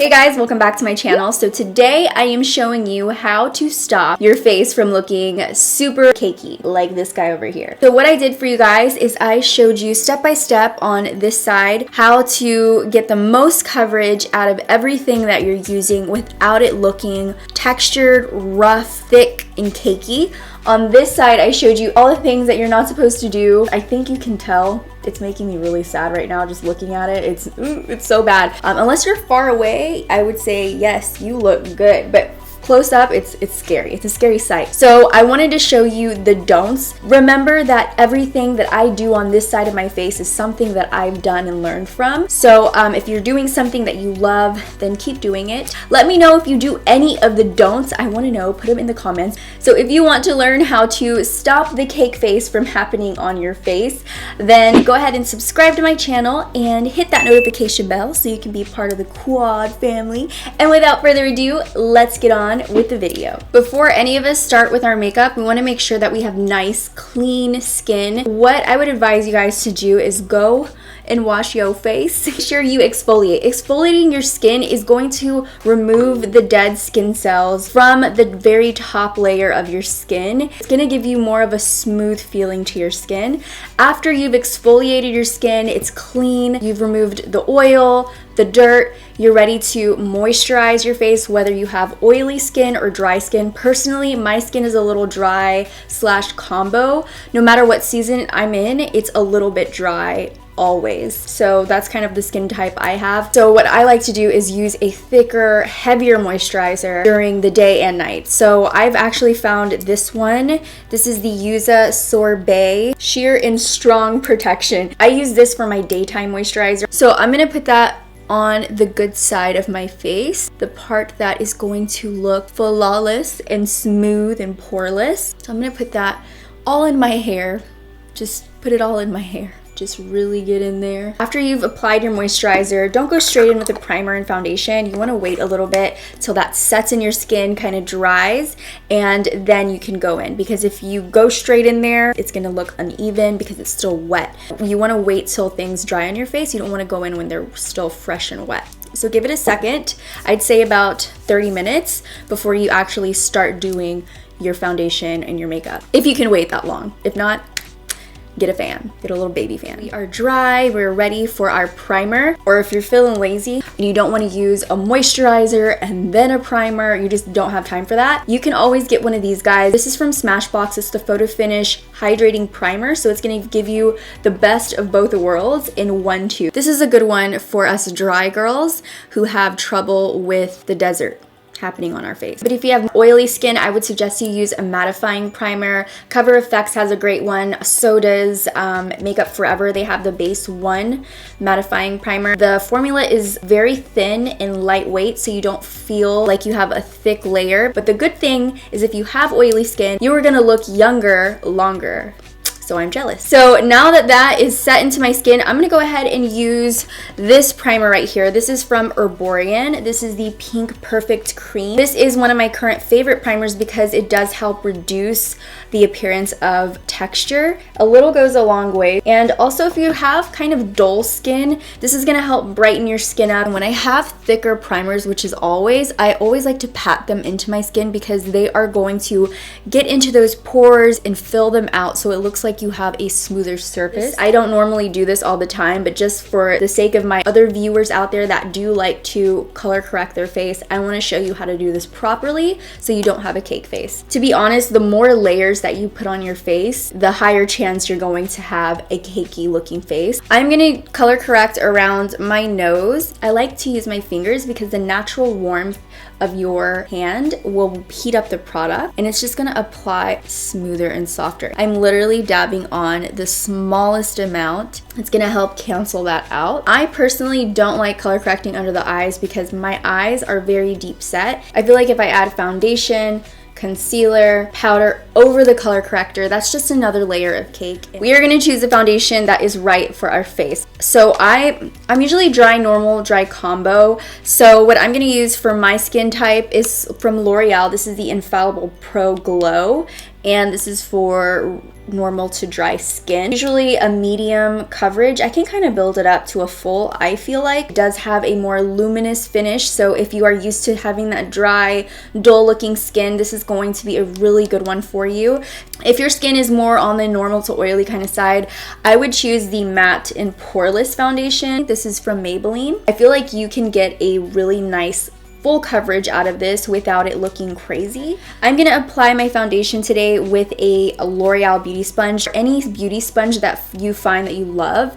Hey guys, welcome back to my channel. So today I am showing you how to stop your face from looking super cakey like this guy over here. So what I did for you guys is I showed you step by step on this side how to get the most coverage out of everything that you're using without it looking textured, rough, thick, and cakey. On this side, I showed you all the things that you're not supposed to do. I think you can tell. It's making me really sad right now just looking at it. It's so bad. Unless you're far away, I would say, yes, you look good. But close up, it's scary. It's a scary sight. So I wanted to show you the don'ts. Remember that everything that I do on this side of my face is something that I've done and learned from. So if you're doing something that you love, then keep doing it. Let me know if you do any of the don'ts. I want to know. Put them in the comments. So if you want to learn how to stop the cake face from happening on your face, then go ahead and subscribe to my channel and hit that notification bell so you can be part of the quad family. And without further ado, let's get on with the video. Before any of us start with our makeup, we want to make sure that we have nice, clean skin. What I would advise you guys to do is go and wash your face. Make sure you exfoliate. Exfoliating your skin is going to remove the dead skin cells from the very top layer of your skin. It's going to give you more of a smooth feeling to your skin. After you've exfoliated your skin, it's clean, you've removed the oil, the dirt, you're ready to moisturize your face, whether you have oily skin or dry skin. Personally, my skin is a little dry / combo. No matter what season I'm in, it's a little bit dry always. So that's kind of the skin type I have. So what I like to do is use a thicker, heavier moisturizer during the day and night. So I've actually found this one. This is the Yuza Sorbet Sheer and Strong Protection. I use this for my daytime moisturizer. So I'm gonna put that on the good side of my face, the part that is going to look flawless and smooth and poreless. So I'm gonna put that all in my hair. Just put it all in my hair. Just really get in there. After you've applied your moisturizer, don't go straight in with a primer and foundation. You want to wait a little bit till that sets in your skin, kind of dries, and then you can go in, because if you go straight in there, it's going to look uneven because it's still wet. You want to wait till things dry on your face. You don't want to go in when they're still fresh and wet. So give it a second. I'd say about 30 minutes before you actually start doing your foundation and your makeup, if you can wait that long. If not, get a fan, get a little baby fan. We are dry, we're ready for our primer. Or if you're feeling lazy and you don't want to use a moisturizer and then a primer, you just don't have time for that, you can always get one of these guys. This is from Smashbox. It's the Photo Finish Hydrating Primer, so it's going to give you the best of both worlds in one tube. This is a good one for us dry girls who have trouble with the desert happening on our face. But if you have oily skin, I would suggest you use a mattifying primer. Cover FX has a great one. So does Makeup Forever. They have the base 1 mattifying primer. The formula is very thin and lightweight, so you don't feel like you have a thick layer. But the good thing is if you have oily skin, you are gonna look younger longer. So I'm jealous. So now that that is set into my skin, I'm gonna go ahead and use this primer right here. This is from Erborian. This is the Pink Perfect Cream. This is one of my current favorite primers because it does help reduce the appearance of texture. A little goes a long way. And also if you have kind of dull skin, this is gonna help brighten your skin up. And when I have thicker primers, which is always, I always like to pat them into my skin because they are going to get into those pores and fill them out so it looks like you have a smoother surface. I don't normally do this all the time, but just for the sake of my other viewers out there that do like to color correct their face, I want to show you how to do this properly so you don't have a cake face. To be honest, the more layers that you put on your face, the higher chance you're going to have a cakey looking face. I'm going to color correct around my nose. I like to use my fingers because the natural warmth of your hand will heat up the product and it's just gonna apply smoother and softer. I'm literally dabbing on the smallest amount. It's gonna help cancel that out. I personally don't like color correcting under the eyes because my eyes are very deep set. I feel like if I add foundation, concealer, powder over the color corrector, that's just another layer of cake. We are going to choose a foundation that is right for our face. So I'm usually dry normal, dry combo. So what I'm going to use for my skin type is from Loreal. This is the Infallible Pro Glow. and this is for normal to dry skin. Usually a medium coverage. I can kind of build it up to a full, I feel like. It does have a more luminous finish, so if you are used to having that dry, dull looking skin, this is going to be a really good one for you. If your skin is more on the normal to oily kind of side, I would choose the matte and poreless foundation. This is from Maybelline. I feel like you can get a really nice full coverage out of this without it looking crazy. I'm gonna apply my foundation today with a L'Oreal beauty sponge. Any beauty sponge that you find that you love.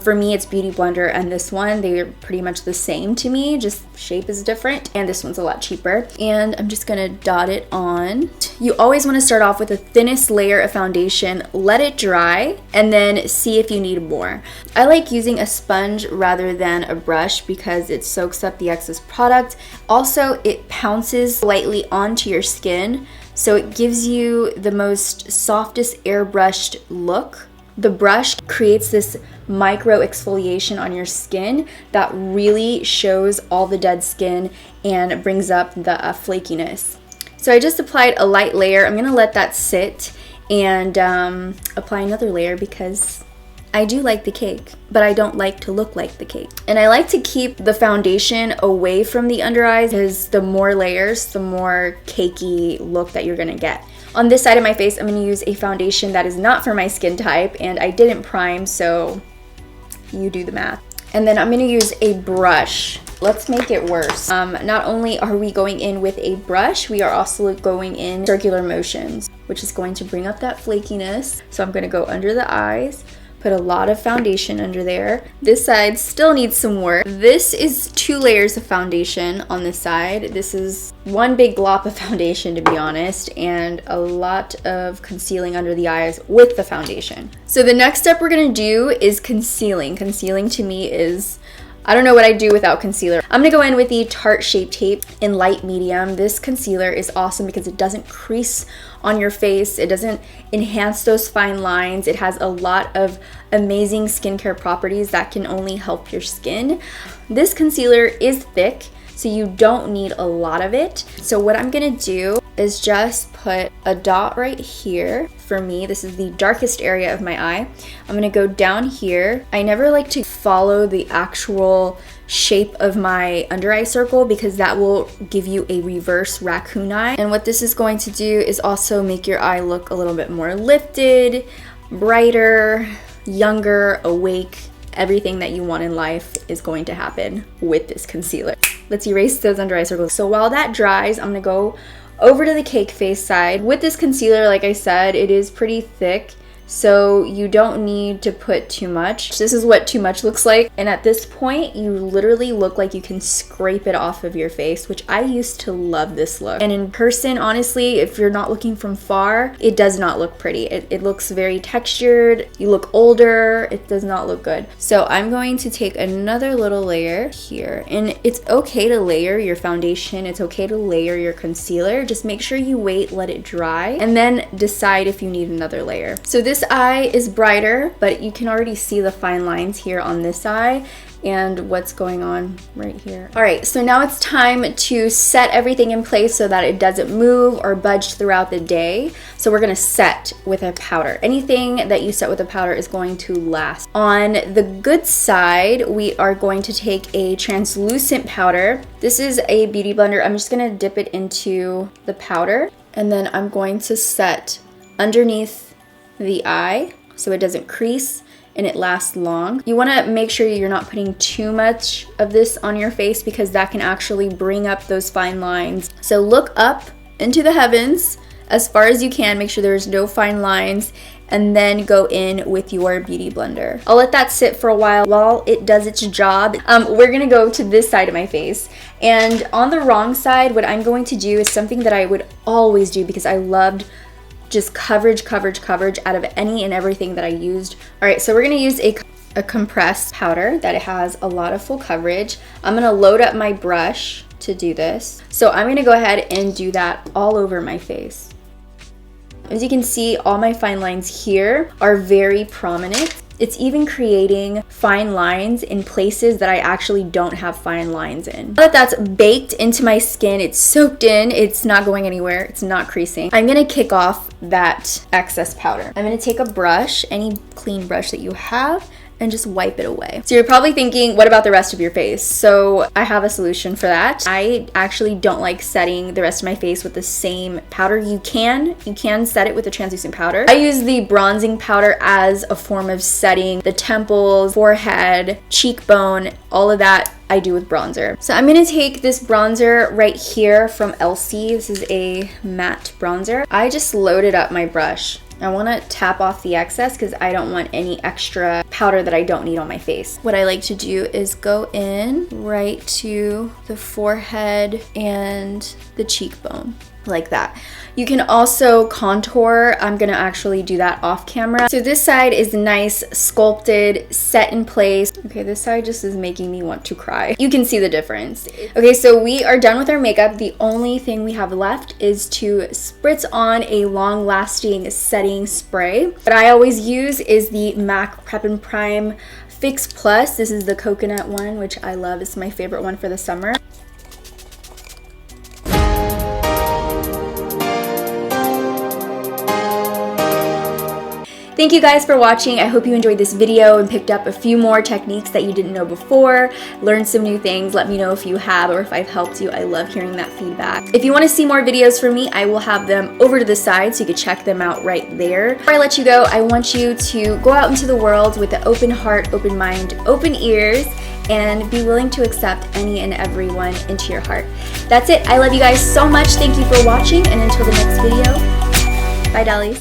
For me, it's Beauty Blender and this one. They're pretty much the same to me, just shape is different. And this one's a lot cheaper. And I'm just gonna dot it on. You always wanna start off with the thinnest layer of foundation, let it dry, and then see if you need more. I like using a sponge rather than a brush because it soaks up the excess product. Also, it pounces lightly onto your skin, so it gives you the most softest airbrushed look. The brush creates this micro exfoliation on your skin that really shows all the dead skin and brings up the flakiness. So I just applied a light layer. I'm gonna let that sit and apply another layer because I do like the cake, but I don't like to look like the cake. And I like to keep the foundation away from the under eyes because the more layers, the more cakey look that you're gonna get. On this side of my face, I'm gonna use a foundation that is not for my skin type, and I didn't prime, so you do the math. And then I'm gonna use a brush. Let's make it worse. Not only are we going in with a brush, we are also going in circular motions, which is going to bring up that flakiness. So I'm gonna go under the eyes, put a lot of foundation under there. This side still needs some work. This is 2 layers of foundation on this side. This is one big glop of foundation, to be honest, and a lot of concealing under the eyes with the foundation. So the next step we're gonna do is concealing. Concealing to me is, I don't know what I'd do without concealer. I'm gonna go in with the Tarte Shape Tape in light medium. This concealer is awesome because it doesn't crease on your face. It doesn't enhance those fine lines. It has a lot of amazing skincare properties that can only help your skin. This concealer is thick, so you don't need a lot of it. So what I'm gonna do is just put a dot right here. For me, this is the darkest area of my eye. I'm gonna go down here. I never like to follow the actual shape of my under eye circle because that will give you a reverse raccoon eye. And what this is going to do is also make your eye look a little bit more lifted, brighter, younger, awake. Everything that you want in life is going to happen with this concealer. Let's erase those under eye circles. So while that dries, I'm gonna go over to the cake face side. With this concealer, like I said, it is pretty thick, so you don't need to put too much. This is what too much looks like. And at this point, you literally look like you can scrape it off of your face, which I used to love this look. And in person, honestly, if you're not looking from far, it does not look pretty. It looks very textured. You look older. It does not look good. So I'm going to take another little layer here. And it's okay to layer your foundation. It's okay to layer your concealer. Just make sure you wait, let it dry, and then decide if you need another layer. So this eye is brighter, but you can already see the fine lines here on this eye and what's going on right here. All right, so now it's time to set everything in place so that it doesn't move or budge throughout the day. So we're gonna set with a powder. Anything that you set with a powder is going to last. On the good side, we are going to take a translucent powder. This is a beauty blender. I'm just gonna dip it into the powder, and then I'm going to set underneath the eye so it doesn't crease and it lasts long. You want to make sure you're not putting too much of this on your face because that can actually bring up those fine lines. So look up into the heavens as far as you can, make sure there's no fine lines, and then go in with your beauty blender. I'll let that sit for a while it does its job. We're gonna go to this side of my face, and on the wrong side, what I'm going to do is something that I would always do because I loved just coverage out of any and everything that I used. All right, so we're gonna use a compressed powder that it has a lot of full coverage. I'm gonna load up my brush to do this. So I'm gonna go ahead and do that all over my face. As you can see, all my fine lines here are very prominent. It's even creating fine lines in places that I actually don't have fine lines in. Now that that's baked into my skin, it's soaked in, it's not going anywhere, it's not creasing, I'm gonna kick off that excess powder. I'm gonna take a brush, any clean brush that you have, and just wipe it away. So you're probably thinking, what about the rest of your face? So I have a solution for that. I actually don't like setting the rest of my face with the same powder. You can set it with a translucent powder. I use the bronzing powder as a form of setting the temples, forehead, cheekbone, all of that I do with bronzer. So I'm gonna take this bronzer right here from Elsie. This is a matte bronzer. I just loaded up my brush. I want to tap off the excess because I don't want any extra powder that I don't need on my face. What I like to do is go in right to the forehead and the cheekbone, like that. You can also contour. I'm gonna actually do that off camera. So this side is nice, sculpted, set in place. Okay, this side just is making me want to cry. You can see the difference. Okay, so we are done with our makeup. The only thing we have left is to spritz on a long-lasting setting spray. What I always use is the MAC Prep and Prime Fix Plus. This is the coconut one, which I love. It's my favorite one for the summer. Thank you guys for watching. I hope you enjoyed this video and picked up a few more techniques that you didn't know before, learned some new things. Let me know if you have or if I've helped you. I love hearing that feedback. If you want to see more videos from me, I will have them over to the side so you can check them out right there. Before I let you go, I want you to go out into the world with an open heart, open mind, open ears, and be willing to accept any and everyone into your heart. That's it. I love you guys so much. Thank you for watching, and until the next video, bye dollies.